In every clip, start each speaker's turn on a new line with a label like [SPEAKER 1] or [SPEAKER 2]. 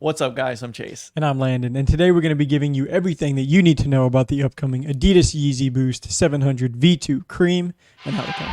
[SPEAKER 1] What's up, guys? I'm Chase.
[SPEAKER 2] And I'm Landon, and today we're going to be giving you everything that you need to know about the upcoming Adidas Yeezy Boost 700 V2 Cream and how to come.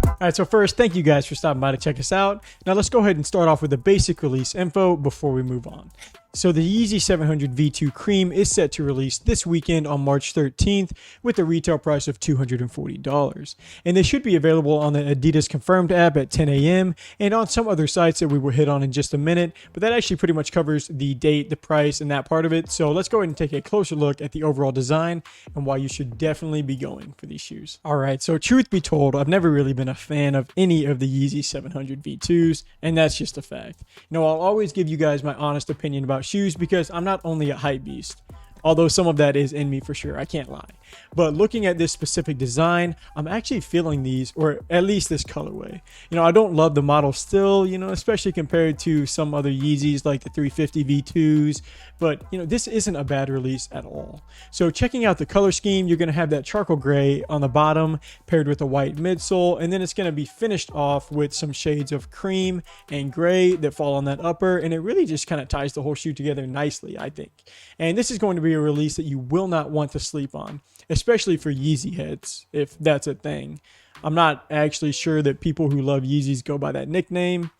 [SPEAKER 2] All right, so first, thank you guys for stopping by to check us out. Now let's go ahead and start off with the basic release info before we move on. So the Yeezy 700 V2 Cream is set to release this weekend on March 13th with a retail price of $240. And they should be available on the Adidas Confirmed app at 10 a.m. and on some other sites that we will hit on in just a minute. But that actually pretty much covers the date, the price, and that part of it. So let's go ahead and take a closer look at the overall design and why you should definitely be going for these shoes. All right, so truth be told, I've never really been a fan of any of the Yeezy 700 V2s, and that's just a fact. You know, I'll always give you guys my honest opinion about shoes because I'm not only a hype beast, although some of that is in me for sure, I can't lie. But looking at this specific design, I'm actually feeling these, or at least this colorway. You know, I don't love the model still, you know, especially compared to some other Yeezys like the 350 V2s, but you know, this isn't a bad release at all. So checking out the color scheme, you're going to have that charcoal gray on the bottom paired with a white midsole, and then it's going to be finished off with some shades of cream and gray that fall on that upper, and it really just kind of ties the whole shoe together nicely, I think. And this is going to be a release that you will not want to sleep on, especially for Yeezy heads, if that's a thing. I'm not actually sure that people who love Yeezys go by that nickname.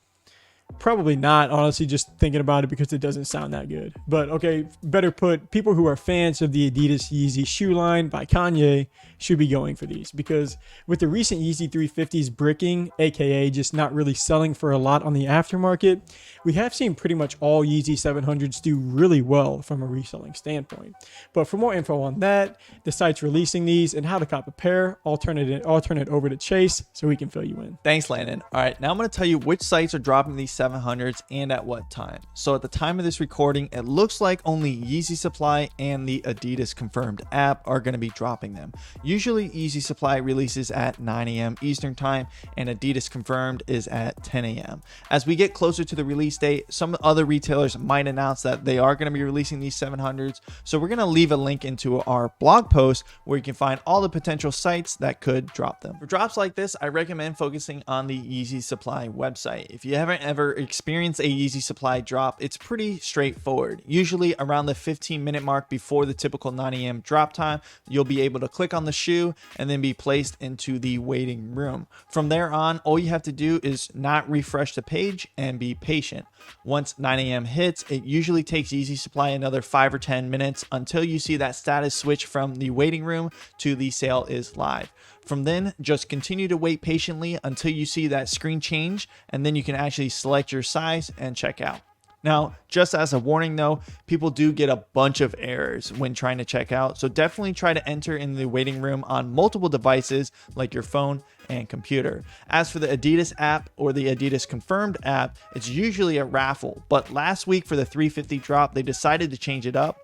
[SPEAKER 2] Probably not, honestly, just thinking about it because it doesn't sound that good. But okay, better put, people who are fans of the Adidas Yeezy shoe line by Kanye should be going for these, because with the recent Yeezy 350s bricking, aka just not really selling for a lot on the aftermarket, we have seen pretty much all Yeezy 700s do really well from a reselling standpoint. But for more info on that, the sites releasing these, and how to cop a pair, I'll turn it over to Chase so he can fill you in.
[SPEAKER 1] Thanks, Landon. All right, now I'm going to tell you which sites are dropping these 700s and at what time. So at the time of this recording, it looks like only Yeezy Supply and the Adidas Confirmed app are going to be dropping them. Usually Yeezy Supply releases at 9 a.m. Eastern time and Adidas Confirmed is at 10 a.m. As we get closer to the release date, some other retailers might announce that they are going to be releasing these 700s. So we're going to leave a link into our blog post where you can find all the potential sites that could drop them. For drops like this, I recommend focusing on the Yeezy Supply website. If you haven't ever experienced a Yeezy Supply drop, it's pretty straightforward. Usually around the 15-minute mark before the typical 9 a.m. drop time, you'll be able to click on the shoe and then be placed into the waiting room. From there on, all you have to do is not refresh the page and be patient. Once 9 a.m. hits, it usually takes Yeezy Supply another 5 or 10 minutes until you see that status switch from the waiting room to the sale is live. From then, just continue to wait patiently until you see that screen change, and then you can actually select your size and check out. Now, just as a warning though, people do get a bunch of errors when trying to check out, so definitely try to enter in the waiting room on multiple devices like your phone and computer. As for the Adidas app or the Adidas Confirmed app, it's usually a raffle, but last week for the 350 drop, they decided to change it up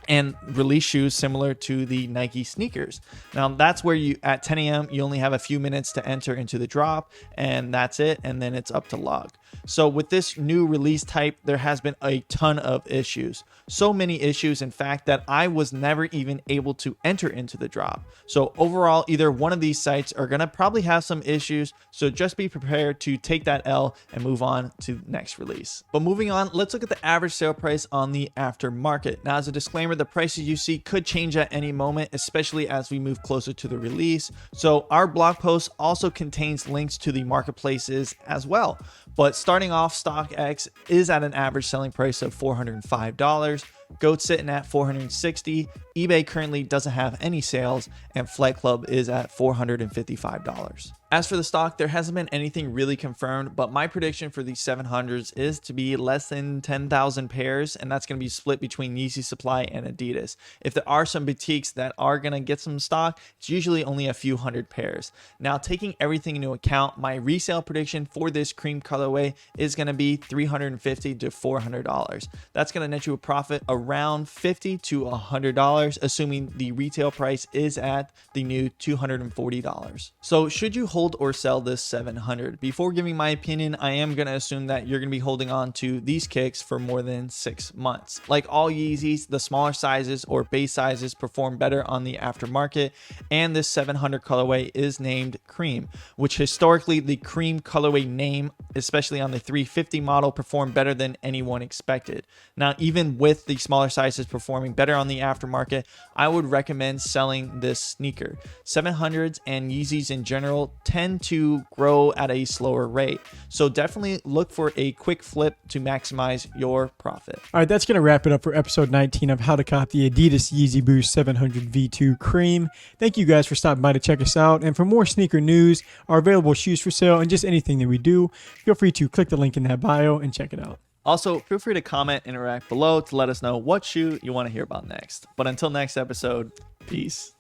[SPEAKER 1] and release shoes similar to the Nike sneakers. Now that's where you at 10 a.m. you only have a few minutes to enter into the drop, and that's it, and then it's up to log. So with this new release type, there has been a ton of issues. So many issues, in fact, that I was never even able to enter into the drop. So overall, either one of these sites are going to probably have some issues, so just be prepared to take that L and move on to the next release. But moving on, let's look at the average sale price on the aftermarket. Now, as a disclaimer, the prices you see could change at any moment, especially as we move closer to the release. So our blog post also contains links to the marketplaces as well. But starting off, StockX is at an average selling price of $405. GOAT's sitting at $460. eBay currently doesn't have any sales, and Flight Club is at $455. As for the stock, there hasn't been anything really confirmed, but my prediction for these 700s is to be less than 10,000 pairs, and that's going to be split between Yeezy Supply and Adidas. If there are some boutiques that are going to get some stock, it's usually only a few hundred pairs. Now, taking everything into account, my resale prediction for this cream colorway is going to be $350 to $400. That's going to net you a profit around $50 to $100, assuming the retail price is at the new $240. So should you hold or sell this 700? Before giving my opinion, I am going to assume that you're going to be holding on to these kicks for more than 6 months. Like all Yeezys, the smaller sizes or base sizes perform better on the aftermarket, and this 700 colorway is named Cream, which historically the Cream colorway name, especially on the 350 model, performed better than anyone expected. Now, even with the smaller sizes performing better on the aftermarket, I would recommend selling this sneaker. 700s and Yeezys in general tend to grow at a slower rate, so definitely look for a quick flip to maximize your profit.
[SPEAKER 2] All right, that's going to wrap it up for episode 19 of how to cop the Adidas Yeezy Boost 700 V2 Cream. Thank you guys for stopping by to check us out, and for more sneaker news, our available shoes for sale, and just anything that we do, feel free to click the link in that bio and check it out.
[SPEAKER 1] Also, feel free to comment and interact below to let us know what shoe you want to hear about next. But until next episode, peace.